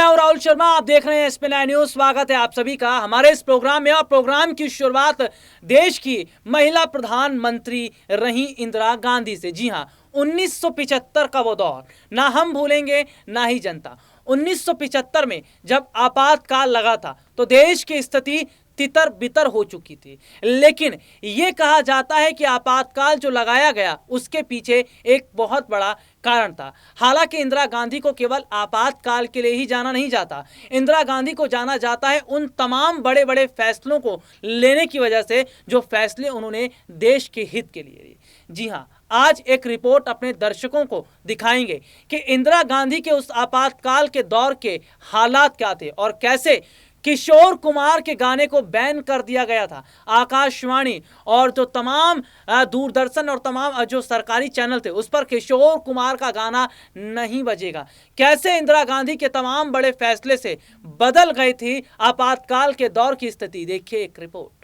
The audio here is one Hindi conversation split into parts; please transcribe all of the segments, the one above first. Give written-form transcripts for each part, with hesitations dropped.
मैं हूं राहुल शर्मा, आप देख रहे हैं एसपी9 न्यूज। स्वागत है आप सभी का हमारे इस प्रोग्राम में। और प्रोग्राम की शुरुआत देश की महिला प्रधानमंत्री रही इंदिरा गांधी से। जी हां, 1975 का वो दौर ना हम भूलेंगे ना ही जनता। 1975 में जब आपातकाल लगा था तो देश की स्थिति तितर बितर हो चुकी थी। लेकिन यह कहा जाता है कि आपातकाल जो लगाया गया उसके पीछे एक बहुत बड़ा कारण था। हालांकि इंदिरा गांधी को केवल आपातकाल के लिए ही जाना नहीं जाता, इंदिरा गांधी को जाना जाता है उन तमाम बड़े बड़े फैसलों को लेने की वजह से जो फैसले उन्होंने देश के हित के लिए लिए। जी हां, आज एक रिपोर्ट अपने दर्शकों को दिखाएंगे कि इंदिरा गांधी के उस आपातकाल के दौर के हालात क्या थे और कैसे किशोर कुमार के गाने को बैन कर दिया गया था। आकाशवाणी और जो तमाम दूरदर्शन और तमाम जो सरकारी चैनल थे उस पर किशोर कुमार का गाना नहीं बजेगा। कैसे इंदिरा गांधी के तमाम बड़े फैसले से बदल गई थी आपातकाल के दौर की स्थिति, देखिए एक रिपोर्ट।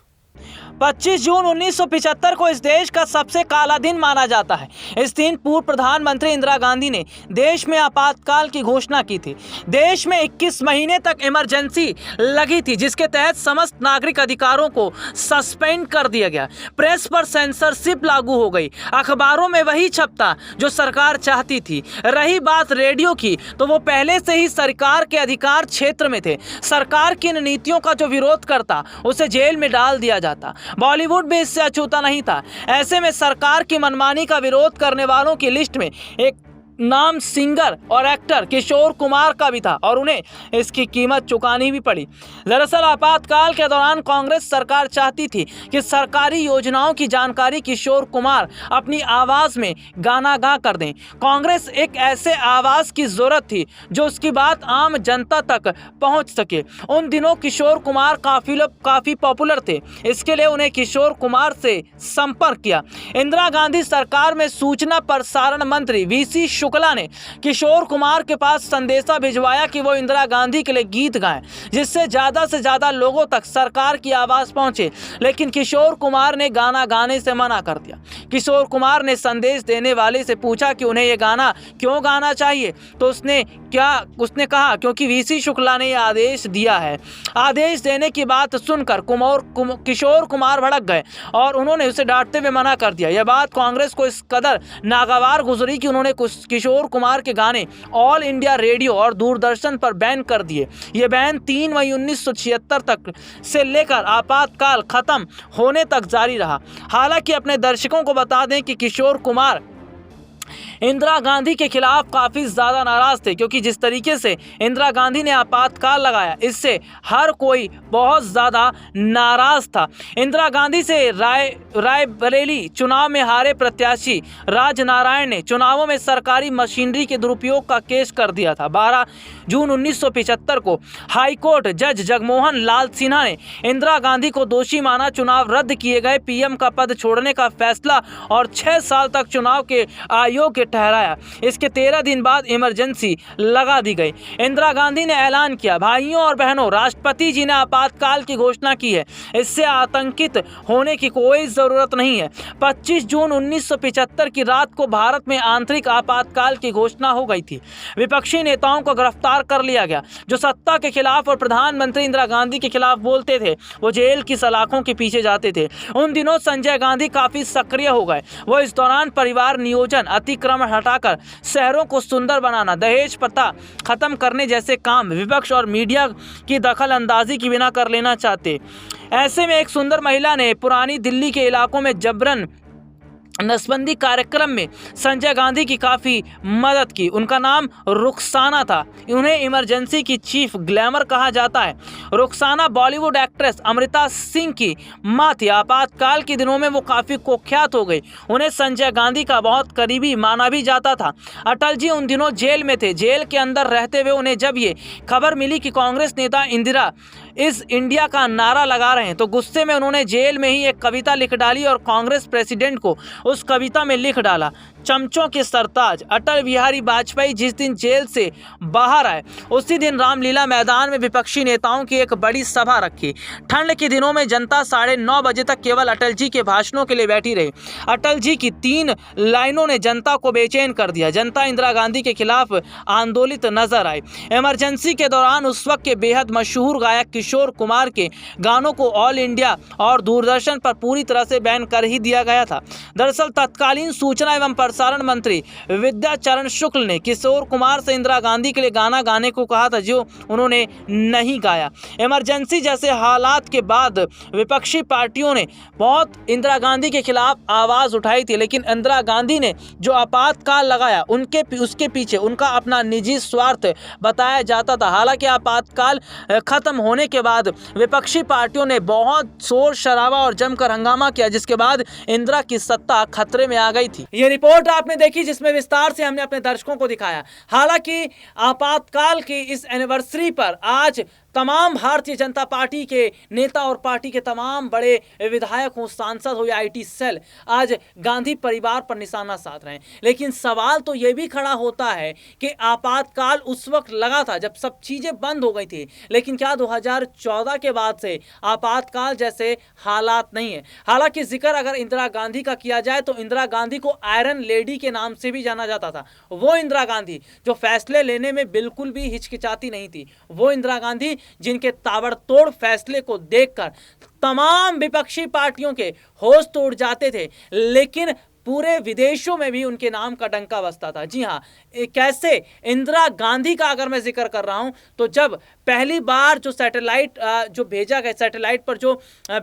25 जून 1975 को इस देश का सबसे काला दिन माना जाता है। इस दिन पूर्व प्रधानमंत्री इंदिरा गांधी ने देश में आपातकाल की घोषणा की थी। देश में 21 महीने तक इमरजेंसी लगी थी जिसके तहत समस्त नागरिक अधिकारों को सस्पेंड कर दिया गया। प्रेस पर सेंसरशिप लागू हो गई। अखबारों में वही छपता जो सरकार चाहती थी। रही बात रेडियो की तो वो पहले से ही सरकार के अधिकार क्षेत्र में थे। सरकार की इन नीतियों का जो विरोध करता उसे जेल में डाल दिया जाता। बॉलीवुड भी इससे अछूता नहीं था। ऐसे में सरकार की मनमानी का विरोध करने वालों की लिस्ट में एक नाम सिंगर और एक्टर किशोर कुमार का भी था और उन्हें इसकी कीमत चुकानी भी पड़ी। दरअसल आपातकाल के दौरान कांग्रेस सरकार चाहती थी कि सरकारी योजनाओं की जानकारी किशोर कुमार अपनी आवाज में गाना गा कर दें। कांग्रेस एक ऐसे आवाज की जरूरत थी जो उसकी बात आम जनता तक पहुंच सके। उन दिनों किशोर कुमार काफी पॉपुलर थे, इसके लिए उन्हें किशोर कुमार से संपर्क किया। इंदिरा गांधी सरकार में सूचना प्रसारण मंत्री वीसी शुक्ला ने किशोर कुमार के पास संदेशा भिजवाया कि वो इंदिरा गांधी के लिए गीत गाएं जिससे ज्यादा से ज्यादा लोगों तक सरकार की आवाज पहुंचे। लेकिन किशोर कुमार ने गाना गाने से मना कर दिया। किशोर कुमार ने संदेश देने वाले से पूछा कि उन्हें यह गाना क्यों गाना चाहिए तो उसने कहा क्योंकि वीसी शुक्ला ने यह आदेश दिया है। आदेश देने की बात सुनकर किशोर कुमार भड़क गए और उन्होंने उसे डांटते हुए मना कर दिया। यह बात कांग्रेस को इस कदर नागवार गुजरी कि उन्होंने किशोर कुमार के गाने ऑल इंडिया रेडियो और दूरदर्शन पर बैन कर दिए। यह बैन 3 मई 1976 तक से लेकर आपातकाल खत्म होने तक जारी रहा। हालांकि अपने दर्शकों को बता दें कि किशोर कुमार इंदिरा गांधी के खिलाफ काफी ज्यादा नाराज थे क्योंकि जिस तरीके से इंदिरा गांधी ने आपातकाल लगाया इससे हर कोई बहुत ज्यादा नाराज था। इंदिरा गांधी से रायबरेली चुनाव में हारे प्रत्याशी राज नारायण ने चुनावों में सरकारी मशीनरी के दुरुपयोग का केस कर दिया था। 12 जून 1975 को हाईकोर्ट जज जगमोहन लाल सिन्हा ने इंदिरा गांधी को दोषी माना। चुनाव रद्द किए गए, पीएम का पद छोड़ने का फैसला और 6 साल तक चुनाव के अयोग्य ठहराया। इसके 13 दिन बाद इमरजेंसी लगा दी गई। इंदिरा गांधी ने ऐलान किया, भाइयों और बहनों, राष्ट्रपति जी ने आपातकाल की घोषणा की है, इससे आतंकित होने की कोई जरूरत नहीं है। 25 जून 1975 की रात को भारत में आंतरिक आपातकाल की घोषणा हो गई थी। विपक्षी नेताओं को गिरफ्तार कर लिया गया जो सत्ता के खिलाफ और प्रधानमंत्री इंदिरा गांधी के खिलाफ बोलते थे। वो जेल की सलाखों के पीछे जाते थे। उन दिनों संजय गांधी काफी सक्रिय हो गए। वो इस दौरान परिवार नियोजन, अतिक्रमण हटाकर शहरों को सुंदर बनाना, दहेज प्रथा खत्म करने जैसे काम विपक्ष और मीडिया की दखल अंदाजी की बिना कर लेना चाहते। ऐसे में एक सुंदर महिला ने पुरानी दिल्ली के इलाकों में जबरन नसबंदी कार्यक्रम में संजय गांधी की काफ़ी मदद की। उनका नाम रुखसाना था। उन्हें इमरजेंसी की चीफ ग्लैमर कहा जाता है। रुखसाना बॉलीवुड एक्ट्रेस अमृता सिंह की मां थी। आपातकाल के दिनों में वो काफ़ी कुख्यात हो गई। उन्हें संजय गांधी का बहुत करीबी माना भी जाता था। अटल जी उन दिनों जेल में थे। जेल के अंदर रहते हुए उन्हें जब ये खबर मिली कि कांग्रेस नेता इंदिरा इस इंडिया का नारा लगा रहे हैं तो गुस्से में उन्होंने जेल में ही एक कविता लिख डाली और कांग्रेस प्रेसिडेंट को उस कविता में लिख डाला, चमचों के सरताज अटल बिहारी वाजपेयी जिस दिन जेल से बाहर आए उसी दिन रामलीला मैदान में विपक्षी नेताओं की एक बड़ी सभा रखी। ठंड के दिनों में जनता 9:30 बजे तक केवल अटल जी के भाषणों के लिए बैठी रही। अटल जी की 3 लाइनों ने जनता को बेचैन कर दिया। जनता इंदिरा गांधी के खिलाफ आंदोलित नजर आई। इमरजेंसी के दौरान उस वक्त के बेहद मशहूर गायक किशोर कुमार के गानों को ऑल इंडिया और दूरदर्शन पर पूरी तरह से बैन कर ही दिया गया था। दरअसल तत्कालीन सूचना एवं प्रसारण मंत्री विद्याचरण शुक्ल ने किशोर कुमार से इंदिरा गांधी के लिए गाना गाने को कहा था, जो उन्होंने नहीं गाया। इमरजेंसी जैसे हालात के बाद विपक्षी पार्टियों ने बहुत इंदिरा गांधी के खिलाफ आवाज उठाई थी, लेकिन इंदिरा गांधी ने जो आपातकाल लगाया उसके पीछे उनका अपना निजी स्वार्थ बताया जाता था। हालांकि आपातकाल खत्म होने के बाद विपक्षी पार्टियों ने बहुत शोर शराबा और जमकर हंगामा किया, जिसके बाद इंदिरा की सत्ता खतरे में आ गई थी। ये रिपोर्ट आपने देखी जिसमें विस्तार से हमने अपने दर्शकों को दिखाया। हालांकि आपातकाल की इस एनिवर्सरी पर आज तमाम भारतीय जनता पार्टी के नेता और पार्टी के तमाम बड़े विधायक हो, सांसद हो या आईटी सेल आज गांधी परिवार पर निशाना साध रहे हैं। लेकिन सवाल तो यह भी खड़ा होता है कि आपातकाल उस वक्त लगा था जब सब चीजें बंद हो गई थी, लेकिन क्या 2014 के बाद से आपातकाल जैसे हालात नहीं है। हालांकि जिक्र अगर इंदिरा गांधी का किया जाए तो इंदिरा गांधी को आयरन लेडी के नाम से भी जाना जाता था। वो इंदिरा गांधी जो फैसले लेने में बिल्कुल भी हिचकिचाती नहीं थी, वो इंदिरा गांधी जिनके ताबड़तोड़ फैसले को देखकर तमाम विपक्षी पार्टियों के होश तो उड़ जाते थे, लेकिन पूरे विदेशों में भी उनके नाम का डंका बजता था। जी हाँ, कैसे इंदिरा गांधी का अगर मैं जिक्र कर रहा हूं तो जब पहली बार जो सैटेलाइट सैटेलाइट पर जो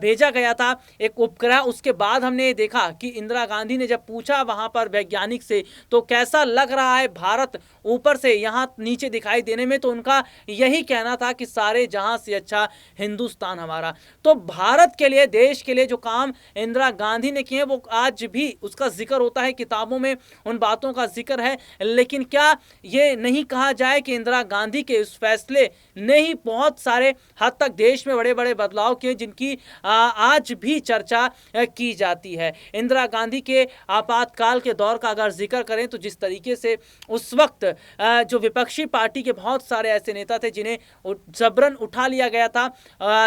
भेजा गया था एक उपग्रह, उसके बाद हमने ये देखा कि इंदिरा गांधी ने जब पूछा वहां पर वैज्ञानिक से तो कैसा लग रहा है भारत ऊपर से यहाँ नीचे दिखाई देने में, तो उनका यही कहना था कि सारे जहां से अच्छा हिंदुस्तान हमारा। तो भारत के लिए, देश के लिए जो काम इंदिरा गांधी ने किए वो आज भी उसका जिक्र होता है, किताबों में उन बातों का जिक्र है। लेकिन क्या ये नहीं कहा जाए कि इंदिरा गांधी के उस फैसले ने ही बहुत सारे हद तक देश में बड़े बड़े बदलाव किए, जिनकी आज भी चर्चा की जाती है। इंदिरा गांधी के आपातकाल के दौर का अगर जिक्र करें तो जिस तरीके से उस वक्त जो विपक्षी पार्टी के बहुत सारे ऐसे नेता थे जिन्हें जबरन उठा लिया गया था,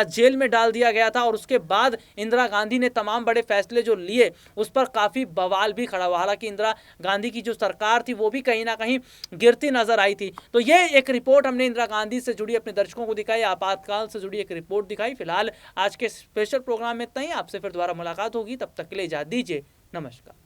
जेल में डाल दिया गया था, और उसके बाद इंदिरा गांधी ने तमाम बड़े फैसले जो लिए उस पर काफी बवाल भी खड़ा हुआ। हालांकि इंदिरा गांधी की जो सरकार थी वो भी कहीं ना कहीं गिरती नजर आई थी। तो ये एक रिपोर्ट हमने इंदिरा गांधी से जुड़ी अपने दर्शकों को दिखाई, आपातकाल से जुड़ी एक रिपोर्ट दिखाई। फिलहाल आज के स्पेशल प्रोग्राम में इतना ही। आपसे फिर दोबारा मुलाकात होगी, तब तक के लिए इजाजत दीजिए। नमस्कार।